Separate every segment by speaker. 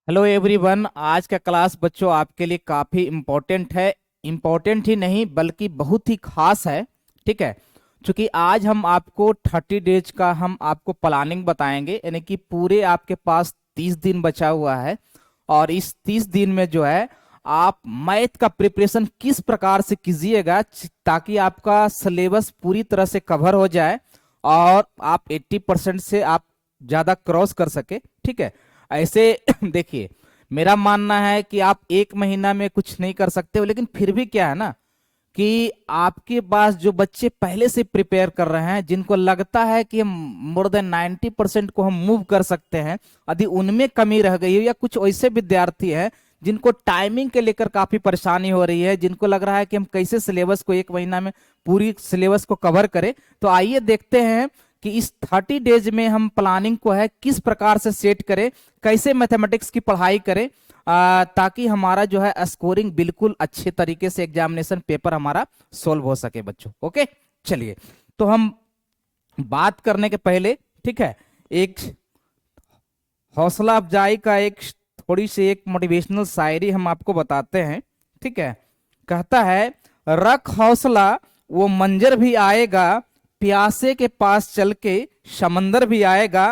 Speaker 1: Hello everyone. आज का class बच्चों आपके लिए काफ़ी इम्पोर्टेंट है। इम्पोर्टेंट ही नहीं बल्कि बहुत ही खास है। ठीक है। क्योंकि आज हम आपको 30 डेज का हम आपको प्लानिंग बताएंगे, यानी कि पूरे आपके पास 30 दिन बचा हुआ है। और इस 30 दिन में जो है आप मैथ का प्रिपरेशन किस प्रकार से कीजिएगा ताकि आपका सिलेबस पूरी तरह से कवर हो जाए और आप 80% से आप ज़्यादा क्रॉस कर सके। ठीक है। ऐसे देखिए, मेरा मानना है कि आप एक महीना में कुछ नहीं कर सकते हो, लेकिन फिर भी क्या है ना कि आपके पास जो बच्चे पहले से प्रिपेयर कर रहे हैं, जिनको लगता है कि हम मोर देन 90% को हम मूव कर सकते हैं, यदि उनमें कमी रह गई है, या कुछ ऐसे विद्यार्थी हैं जिनको टाइमिंग के लेकर काफी परेशानी हो रही है, जिनको लग रहा है कि हम कैसे सिलेबस को एक महीना में पूरी सिलेबस को कवर करें, तो आइए देखते हैं कि इस 30 डेज में हम प्लानिंग को है किस प्रकार से सेट करें, कैसे मैथमेटिक्स की पढ़ाई करें, ताकि हमारा जो है स्कोरिंग बिल्कुल अच्छे तरीके से एग्जामिनेशन पेपर हमारा सोल्व हो सके बच्चों। ओके, चलिए। तो हम बात करने के पहले, ठीक है, एक हौसला अफजाई का एक थोड़ी सी एक मोटिवेशनल शायरी हम आपको बताते हैं। ठीक है। कहता है, रख हौसला वो मंजर भी आएगा, प्यासे के पास चल के समंदर भी आएगा,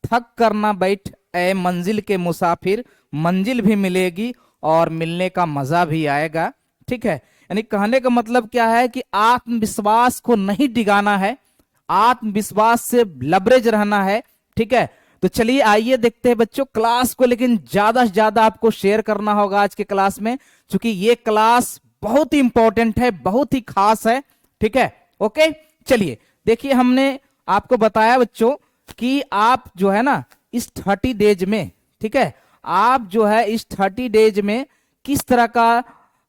Speaker 1: थक कर ना बैठ ए मंजिल के मुसाफिर, मंजिल भी मिलेगी और मिलने का मजा भी आएगा। ठीक है। यानी कहने का मतलब क्या है कि आत्मविश्वास को नहीं डिगाना है, आत्मविश्वास से लबरेज रहना है। ठीक है। तो चलिए आइए देखते हैं बच्चों क्लास को, लेकिन ज्यादा से ज्यादा आपको शेयर करना होगा आज के क्लास में, क्योंकि ये क्लास बहुत ही इंपॉर्टेंट है, बहुत ही खास है। ठीक है। ओके, चलिए देखिए, हमने आपको बताया बच्चों कि आप जो है ना इस 30 डेज में, ठीक है, आप जो है इस 30 डेज में किस तरह का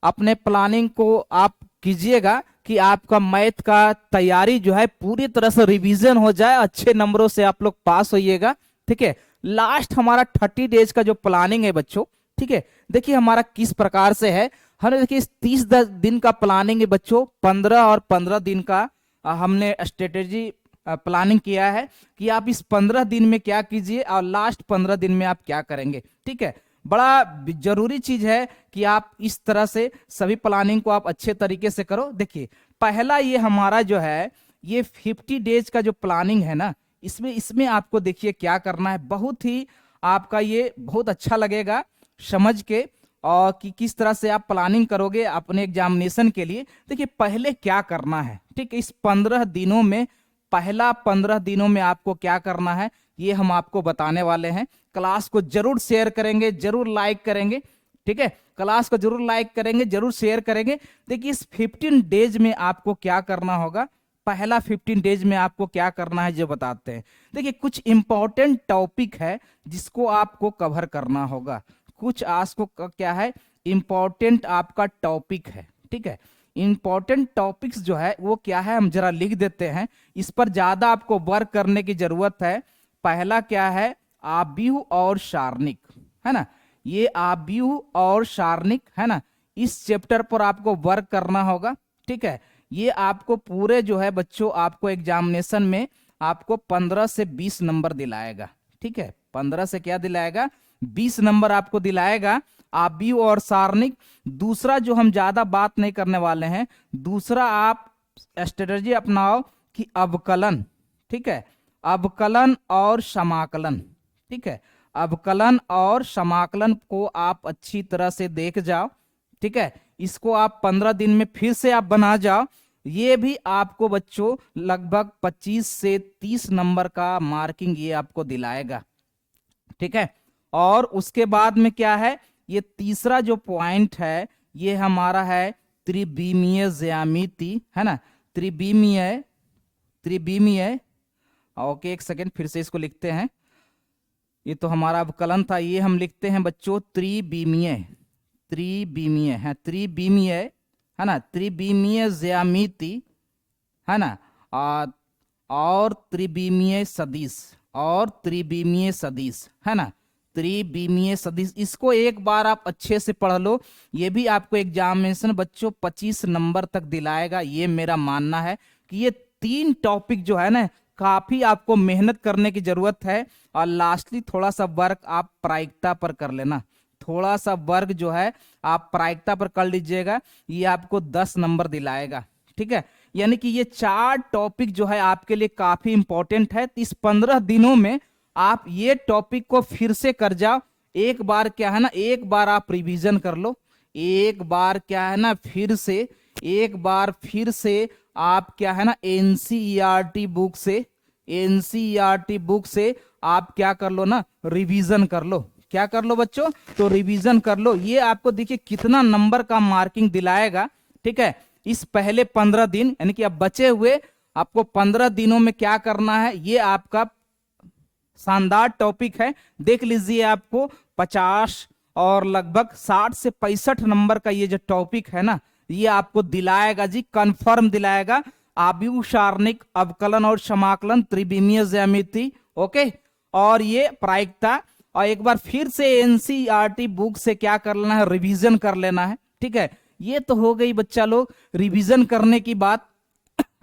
Speaker 1: अपने प्लानिंग को आप कीजिएगा कि आपका मैथ का तैयारी जो है पूरी तरह से रिवीजन हो जाए, अच्छे नंबरों से आप लोग पास होइएगा। ठीक है। लास्ट हमारा 30 डेज का जो प्लानिंग है बच्चों, ठीक है, देखिए हमारा किस प्रकार से है। हमने देखिए इस 30 दिन का प्लानिंग है बच्चों, 15 और 15 दिन का हमने स्ट्रेटेजी प्लानिंग किया है कि आप इस 15 दिन में क्या कीजिए और लास्ट 15 दिन में आप क्या करेंगे। ठीक है। बड़ा जरूरी चीज है कि आप इस तरह से सभी प्लानिंग को आप अच्छे तरीके से करो। देखिए, पहला ये हमारा जो है ये 50 डेज का जो प्लानिंग है ना, इसमें इसमें आपको देखिए क्या करना है, बहुत ही आपका ये बहुत अच्छा लगेगा समझ के, और कि किस तरह से आप प्लानिंग करोगे अपने एग्जामिनेशन के लिए। देखिए पहले क्या करना है, ठीक है, इस 15 दिनों में, पहला 15 दिनों में आपको क्या करना है ये हम आपको बताने वाले हैं। क्लास को जरूर शेयर करेंगे, जरूर लाइक करेंगे। ठीक है, क्लास को जरूर लाइक करेंगे, जरूर शेयर करेंगे। देखिए इस 15 डेज में आपको क्या करना होगा, पहला 15 डेज में आपको क्या करना है जो बताते हैं। देखिए कुछ इंपॉर्टेंट टॉपिक है जिसको आपको कवर करना होगा, कुछ आज को क्या है इंपॉर्टेंट आपका टॉपिक है। ठीक है। इंपॉर्टेंट टॉपिक्स जो है वो क्या है हम जरा लिख देते हैं, इस पर ज्यादा आपको वर्क करने की जरूरत है। पहला क्या है, आव्यूह और सारणिक, है ना, ये आव्यूह और सारणिक है ना, इस चैप्टर पर आपको वर्क करना होगा। ठीक है। ये आपको पूरे जो है बच्चों आपको एग्जामिनेशन में आपको 15 से 20 नंबर दिलाएगा। ठीक है, 15 से क्या दिलाएगा, 20 नंबर आपको दिलाएगा आव्यूह और सारणिक। दूसरा जो हम ज्यादा बात नहीं करने वाले हैं, दूसरा आप स्ट्रेटजी अपनाओ कि अवकलन। ठीक है, अवकलन और समाकलन। ठीक है, अवकलन और समाकलन को आप अच्छी तरह से देख जाओ। ठीक है, इसको आप 15 दिन में फिर से आप बना जाओ। ये भी आपको बच्चों लगभग 25 से 30 नंबर का मार्किंग ये आपको दिलाएगा। ठीक है। और उसके बाद में क्या है, ये तीसरा जो पॉइंट है ये हमारा है त्रिविमीय ज्यामिति, है ना, त्रिविमीय, त्रिविमीय। ओके, एक सेकेंड फिर से इसको लिखते हैं। ये तो हमारा अवकलन था, ये हम लिखते हैं बच्चों त्रिविमीय, त्रिविमीय है, त्रिविमीय है ना, त्रिविमीय ज्यामिति, है ना, और त्रिविमीय सदिश, और त्रिविमीय सदिश, है ना, त्रिविमीय सदिश। इसको एक बार आप अच्छे से पढ़ लो, ये भी आपको एग्जामिनेशन बच्चों 25 नंबर तक दिलाएगा। ये मेरा मानना है कि ये 3 टॉपिक जो है ना काफी आपको मेहनत करने की जरूरत है, और लास्टली थोड़ा सा वर्क आप प्रायिकता पर कर लेना। थोड़ा सा वर्ग जो है आप प्रायिकता पर कर लीजिएगा, ये आपको 10 नंबर दिलाएगा। ठीक है, यानी कि ये 4 टॉपिक जो है आपके लिए काफी इंपॉर्टेंट है। तो इस 15 दिनों में आप ये टॉपिक को फिर से कर जाओ। एक बार क्या है ना, एक बार आप रिवीजन कर लो, एक बार क्या है ना फिर से, एक बार फिर से आप क्या है ना एनसीईआरटी बुक से, एनसीईआरटी बुक से आप क्या कर लो ना, रिवीजन कर लो। क्या कर लो बच्चों, तो रिवीजन कर लो। ये आपको देखिए कितना नंबर का मार्किंग दिलाएगा। ठीक है, इस पहले 15 दिन, यानी कि अब बचे हुए आपको 15 दिनों में क्या करना है, ये आपका शानदार टॉपिक है। देख लीजिए, आपको 50 और लगभग 60 से 65 नंबर का ये जो टॉपिक है ना, ये आपको दिलाएगा जी, कंफर्म दिलाएगा। आव्यूह सारणिक, अवकलन और समाकलन, त्रिविमीय ज्यामिति, ओके, और ये प्रायिकता। और एक बार फिर से एनसीईआरटी बुक से क्या कर लेना है, रिवीजन कर लेना है। ठीक है, ये तो हो गई बच्चा लोग रिवीजन करने की बात,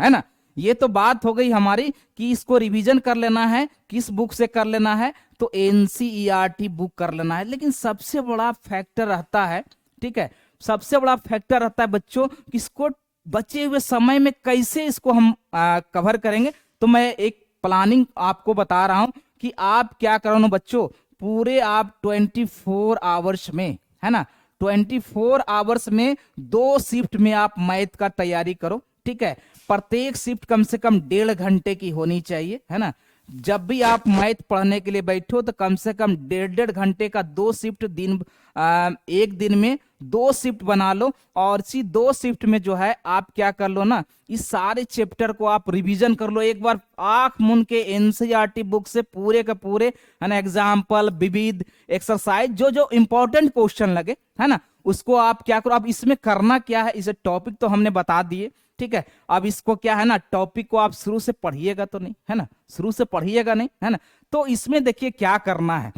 Speaker 1: है ना। ये तो बात हो गई हमारी कि इसको रिवीजन कर लेना है, किस बुक से कर लेना है, तो एनसीईआरटी बुक कर लेना है। लेकिन सबसे बड़ा फैक्टर रहता है, ठीक है, सबसे बड़ा फैक्टर रहता है बच्चों, किसको बचे हुए समय में कैसे इसको हम कवर करेंगे। तो मैं एक प्लानिंग आपको बता रहा हूं कि आप क्या करो ना बच्चों, पूरे आप 24 आवर्स में, है ना, 24 आवर्स में 2 शिफ्ट में आप मैथ का तैयारी करो। ठीक है, प्रत्येक शिफ्ट कम से कम 1.5 घंटे की होनी चाहिए, है ना। जब भी आप मैथ पढ़ने के लिए बैठो तो कम से कम 1.5 घंटे का 2 शिफ्ट दिन, एक दिन में 2 शिफ्ट बना लो। और इसी 2 शिफ्ट में जो है आप क्या कर लो ना, इस सारे चैप्टर को आप रिवीजन कर लो एक बार, आंख मूंद के एनसीईआरटी बुक से पूरे के पूरे, है ना, एग्जाम्पल, विविध, एक्सरसाइज, जो जो इंपॉर्टेंट क्वेश्चन लगे, है ना, उसको आप क्या करो। अब इसमें करना क्या है, इसे टॉपिक तो हमने बता दिए। ठीक है, अब इसको क्या है ना, टॉपिक को आप शुरू से पढ़िएगा तो नहीं, है ना, शुरू से पढ़िएगा नहीं, है ना। तो इसमें देखिए क्या करना है,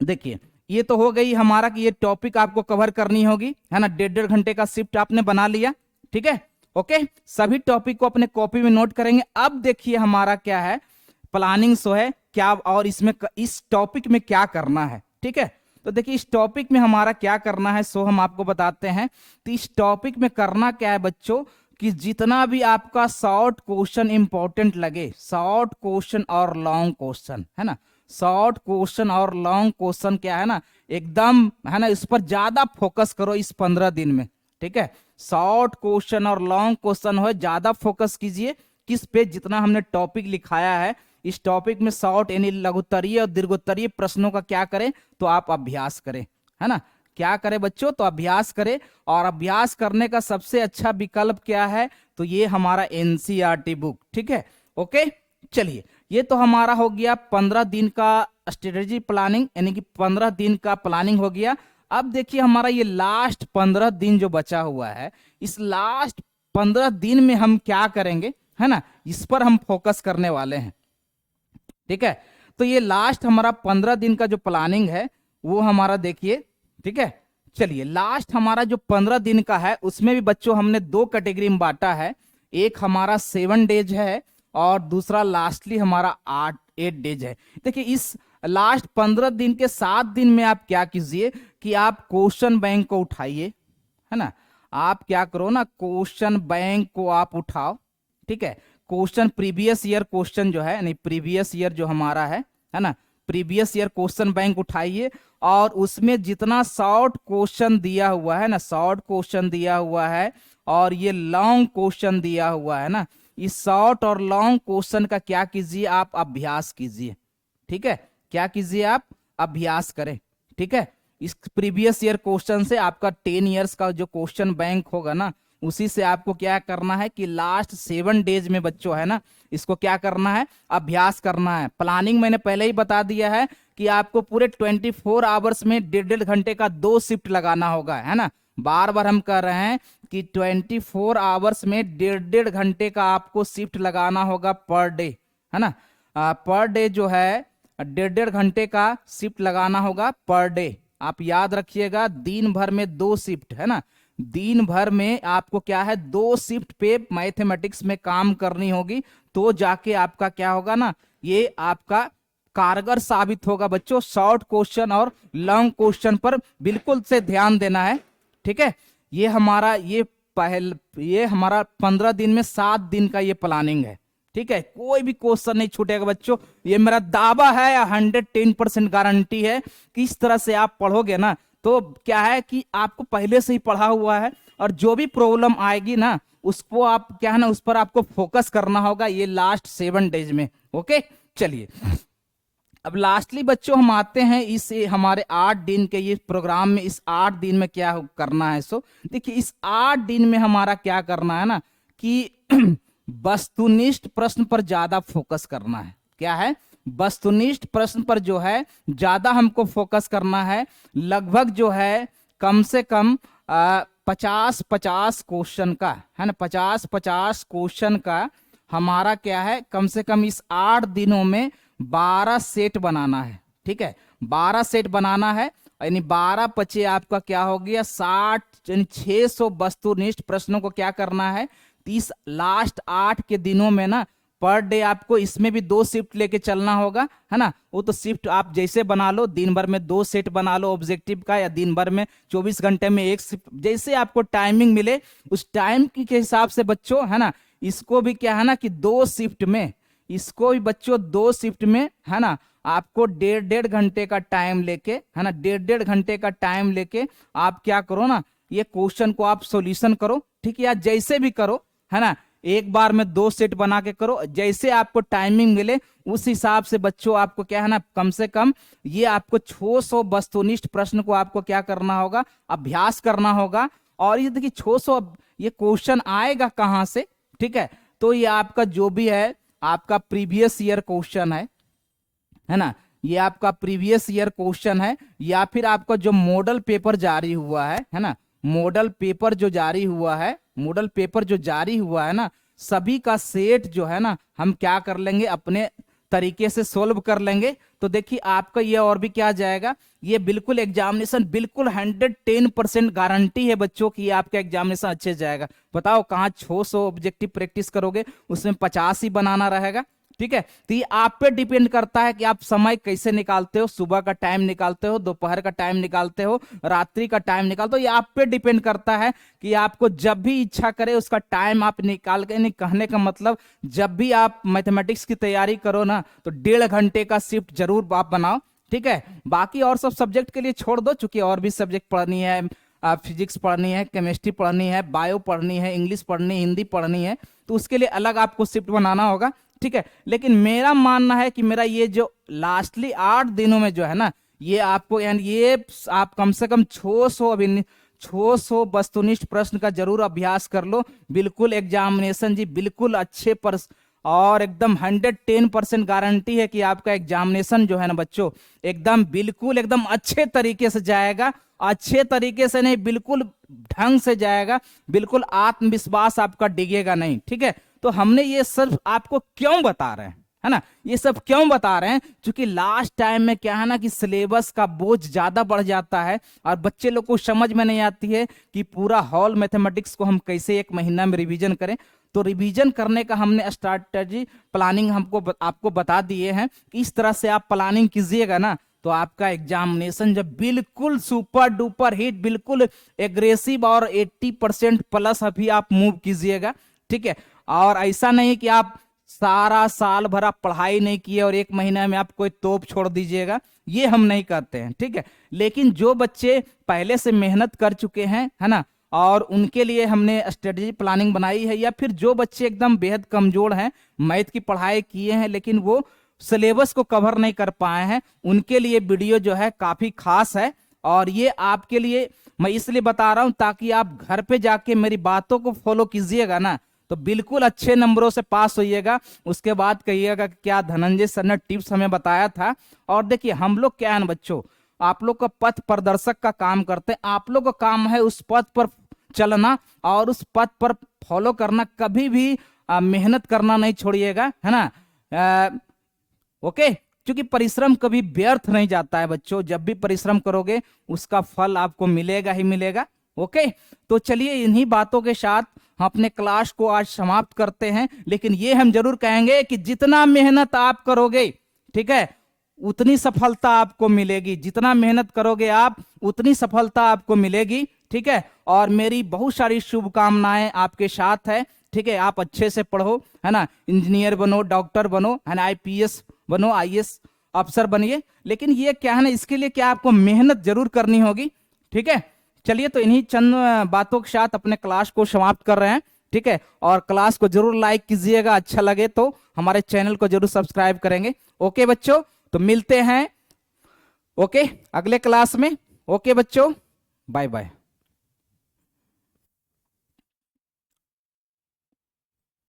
Speaker 1: देखिए ये तो हो गई हमारा कि ये टॉपिक आपको कवर करनी होगी, है ना। 1.5 घंटे का शिफ्ट आपने बना लिया। ठीक है, ओके, सभी टॉपिक को अपने कॉपी में नोट करेंगे। अब देखिए हमारा क्या है, प्लानिंग सो है क्या, और इसमें इस टॉपिक में क्या करना है। ठीक है, तो देखिए इस टॉपिक में हमारा क्या करना है, सो हम आपको बताते हैं। तो इस टॉपिक में करना क्या है बच्चों, कि जितना भी आपका शॉर्ट क्वेश्चन इंपॉर्टेंट लगे, शॉर्ट क्वेश्चन और लॉन्ग क्वेश्चन, है ना, शॉर्ट क्वेश्चन और लॉन्ग क्वेश्चन क्या है ना, एकदम, है ना, इस पर ज्यादा फोकस करो इस 15 दिन में। ठीक है, शॉर्ट क्वेश्चन और लॉन्ग क्वेश्चन हो, ज्यादा फोकस कीजिए किस पे, जितना हमने टॉपिक लिखाया है इस टॉपिक में शॉर्ट यानी लघुत्तरीय और दीर्घोत्तरीय प्रश्नों का क्या करें, तो आप अभ्यास करें, है ना। क्या करें बच्चों, तो अभ्यास करें। और अभ्यास करने का सबसे अच्छा विकल्प क्या है, तो ये हमारा एनसीईआरटी बुक। ठीक है, ओके, चलिए ये तो हमारा हो गया 15 दिन का स्ट्रेटेजी प्लानिंग, यानी कि 15 दिन का प्लानिंग हो गया। अब देखिए हमारा ये लास्ट 15 दिन जो बचा हुआ है, इस लास्ट 15 दिन में हम क्या करेंगे, है ना, इस पर हम फोकस करने वाले हैं। ठीक है, तो ये लास्ट हमारा 15 दिन का जो प्लानिंग है वो हमारा देखिए। ठीक है, चलिए लास्ट हमारा जो 15 दिन का है उसमें भी बच्चों हमने 2 कैटेगरी में बांटा है। एक हमारा 7 डेज है और दूसरा लास्टली हमारा 8 डेज है। देखिए इस लास्ट 15 दिन के 7 दिन में आप क्या कीजिए कि आप क्वेश्चन बैंक को उठाइए, है ना, आप क्या करो ना, क्वेश्चन बैंक को आप उठाओ। ठीक है, क्वेश्चन प्रीवियस ईयर क्वेश्चन जो है, नहीं प्रीवियस ईयर जो हमारा है ना, प्रीवियस ईयर क्वेश्चन बैंक उठाइए और उसमें जितना शॉर्ट क्वेश्चन दिया हुआ है ना, शॉर्ट क्वेश्चन दिया हुआ है और ये लॉन्ग क्वेश्चन दिया हुआ है ना, इस शॉर्ट और लॉन्ग क्वेश्चन का क्या कीजिए, आप अभ्यास कीजिए। ठीक है, क्या कीजिए, आप अभ्यास करें। ठीक है, इस प्रीवियस ईयर क्वेश्चन से आपका 10 ईयर्स का जो क्वेश्चन बैंक होगा ना, उसी से आपको क्या करना है कि लास्ट 7 डेज में बच्चों है ना, इसको क्या करना है, अभ्यास करना है। प्लानिंग मैंने पहले ही बता दिया है कि आपको पूरे 24 आवर्स में 1.5 घंटे का 2 शिफ्ट लगाना होगा, है ना। बार बार हम कह रहे हैं कि 24 आवर्स में 1.5 घंटे का आपको शिफ्ट लगाना होगा पर डे, है ना। पर डे जो है 1.5 घंटे का शिफ्ट लगाना होगा पर डे। आप याद रखिएगा, दिन भर में 2 शिफ्ट, है ना, दिन भर में आपको क्या है 2 शिफ्ट पे मैथमेटिक्स में काम करनी होगी, तो जाके आपका क्या होगा ना, ये आपका कारगर साबित होगा बच्चों। शॉर्ट क्वेश्चन और लॉन्ग क्वेश्चन पर बिल्कुल से ध्यान देना है, ठीक है। ये हमारा ये हमारा 15 दिन में 7 दिन का ये प्लानिंग है, ठीक है। कोई भी क्वेश्चन नहीं छूटेगा बच्चों, ये मेरा दावा है, 110% गारंटी है कि इस तरह से आप पढ़ोगे ना तो क्या है कि आपको पहले से ही पढ़ा हुआ है, और जो भी प्रॉब्लम आएगी ना उसको आप क्या है ना उस पर आपको फोकस करना होगा ये लास्ट 7 डेज में। ओके, चलिए अब लास्टली बच्चों हम आते हैं इस हमारे 8 दिन के ये प्रोग्राम में। इस 8 दिन में क्या करना है, सो देखिए इस 8 दिन में हमारा क्या करना है ना कि वस्तुनिष्ठ प्रश्न पर ज्यादा फोकस करना है। क्या है, वस्तुनिष्ठ प्रश्न पर जो है ज्यादा हमको फोकस करना है। लगभग जो है कम से कम 50-50 क्वेश्चन का है ना, 50-50 क्वेश्चन का हमारा क्या है, कम से कम इस 8 दिनों में 12 सेट बनाना है, ठीक है। 12 सेट बनाना है, यानी 12 पचे आपका क्या हो गया 60, यानी 600 वस्तुनिष्ठ प्रश्नों को क्या करना है 30 लास्ट 8 के दिनों में ना पर डे आपको इसमें भी 2 शिफ्ट लेके चलना होगा, है ना। वो तो शिफ्ट आप जैसे बना लो, दिन भर में 2 सेट बना लो ऑब्जेक्टिव का, या दिन भर में 24 घंटे में 1 शिफ्ट, जैसे आपको टाइमिंग मिले उस टाइम के हिसाब से बच्चों, है ना। इसको भी क्या है ना कि 2 शिफ्ट में, इसको भी बच्चों 2 शिफ्ट में, है ना, आपको 1.5 घंटे का टाइम लेके, है ना, 1.5 घंटे का टाइम लेके आप क्या करो ना, ये क्वेश्चन को आप सॉल्यूशन करो, ठीक है, या जैसे भी करो, है ना। एक बार में 2 सेट बना के करो, जैसे आपको टाइमिंग मिले उस हिसाब से बच्चों आपको क्या है ना कम से कम ये आपको 600 वस्तुनिष्ठ प्रश्न को आपको क्या करना होगा, अभ्यास करना होगा। और ये देखिए 600 ये क्वेश्चन आएगा कहां से, ठीक है, तो ये आपका जो भी है आपका प्रीवियस ईयर क्वेश्चन है ना, ये आपका प्रीवियस ईयर क्वेश्चन है, या फिर आपका जो मॉडल पेपर जारी हुआ है ना, मॉडल पेपर जो जारी हुआ है, मॉडल पेपर जो जारी हुआ है ना, सभी का सेट जो है ना हम क्या कर लेंगे अपने तरीके से सोल्व कर लेंगे। तो देखिए आपका ये और भी क्या जाएगा, ये बिल्कुल एग्जामिनेशन बिल्कुल 110% गारंटी है बच्चों की, ये आपका एग्जामिनेशन अच्छे जाएगा। बताओ कहाँ 600 ऑब्जेक्टिव प्रैक्टिस करोगे, उसमें 50 ही बनाना रहेगा, ठीक है। तो ये आप पे डिपेंड करता है कि आप समय कैसे निकालते हो, सुबह का टाइम निकालते हो, दोपहर का टाइम निकालते हो, रात्रि का टाइम निकालते हो, ये आप पे डिपेंड करता है कि आपको जब भी इच्छा करे उसका टाइम आप निकाल के, नहीं कहने का मतलब जब भी आप मैथमेटिक्स की तैयारी करो ना तो 1.5 घंटे का शिफ्ट जरूर आप बनाओ, ठीक है। बाकी और सब सब्जेक्ट के लिए छोड़ दो, चूंकि और भी सब्जेक्ट पढ़नी है, फिजिक्स पढ़नी है, केमिस्ट्री पढ़नी है, बायो पढ़नी है, इंग्लिश पढ़नी है, हिंदी पढ़नी है, तो उसके लिए अलग आपको शिफ्ट बनाना होगा, ठीक है। लेकिन मेरा मानना है कि मेरा ये जो लास्टली 8 दिनों में जो है ना ये आपको यानी ये आप कम से कम 600 वस्तुनिष्ठ प्रश्न का जरूर अभ्यास कर लो। बिल्कुल एग्जामिनेशन जी बिल्कुल अच्छे पर, और एकदम 110% गारंटी है कि आपका एग्जामिनेशन जो है ना बच्चों एकदम बिल्कुल एकदम अच्छे तरीके से जाएगा। अच्छे तरीके से नहीं, बिल्कुल ढंग से जाएगा, बिल्कुल आत्मविश्वास आपका डिगेगा नहीं, ठीक है। तो हमने ये सब आपको क्यों बता रहे हैं, है ना, ये सब क्यों बता रहे हैं, क्योंकि लास्ट टाइम में क्या है ना कि सिलेबस का बोझ ज्यादा बढ़ जाता है और बच्चे लोग को समझ में नहीं आती है कि पूरा हॉल मैथमेटिक्स को हम कैसे 1 महीना में रिवीजन करें। तो रिवीजन करने का हमने स्ट्रैटेजी प्लानिंग आपको बता दिए हैं कि इस तरह से आप प्लानिंग कीजिएगा ना तो आपका एग्जामिनेशन जब बिल्कुल सुपर डुपर हिट, बिल्कुल एग्रेसिव और 80% प्लस अभी आप मूव कीजिएगा, ठीक है। और ऐसा नहीं कि आप सारा साल भर आप पढ़ाई नहीं किए और 1 महीना में आप कोई तोप छोड़ दीजिएगा, ये हम नहीं करते हैं, ठीक है। लेकिन जो बच्चे पहले से मेहनत कर चुके हैं, है ना, और उनके लिए हमने स्ट्रेटजी प्लानिंग बनाई है, या फिर जो बच्चे एकदम बेहद कमजोर हैं, मैथ की पढ़ाई किए हैं लेकिन वो सिलेबस को कवर नहीं कर पाए हैं, उनके लिए वीडियो जो है काफी खास है। और ये आपके लिए मैं इसलिए बता रहा हूं ताकि आप घर पे जाके मेरी बातों को फॉलो कीजिएगा ना तो बिल्कुल अच्छे नंबरों से पास होइएगा। उसके बाद कहिएगा कि क्या धनंजय सर ने टिप्स हमें बताया था। और देखिए हम लोग क्या है ना बच्चों, आप लोग का पथ प्रदर्शक का काम करते हैं, आप लोग का काम है उस पथ पर चलना और उस पथ पर फॉलो करना, कभी भी मेहनत करना नहीं छोड़िएगा, है ना। ओके, क्योंकि परिश्रम कभी व्यर्थ नहीं जाता है बच्चों, जब भी परिश्रम करोगे उसका फल आपको मिलेगा ही मिलेगा। ओके, तो चलिए इन्हीं बातों के साथ हम अपने क्लास को आज समाप्त करते हैं। लेकिन ये हम जरूर कहेंगे कि जितना मेहनत आप करोगे, ठीक है, उतनी सफलता आपको मिलेगी, जितना मेहनत करोगे आप उतनी सफलता आपको मिलेगी। ठीक है, और मेरी बहुत सारी शुभकामनाएं आपके साथ है। ठीक है, आप अच्छे से पढ़ो, है ना, इंजीनियर बनो, डॉक्टर बनो, है ना, आईपीएस बनो, आईएएस अफसर बनिए। लेकिन ये क्या है ना, इसके लिए क्या आपको मेहनत जरूर करनी होगी। ठीक है, चलिए तो इन्हीं चंद बातों के साथ अपने क्लास को समाप्त कर रहे हैं। ठीक है, और क्लास को जरूर लाइक कीजिएगा, अच्छा लगे तो हमारे चैनल को जरूर सब्सक्राइब करेंगे। ओके बच्चों, तो मिलते हैं ओके अगले क्लास में। ओके बच्चों, बाय बाय।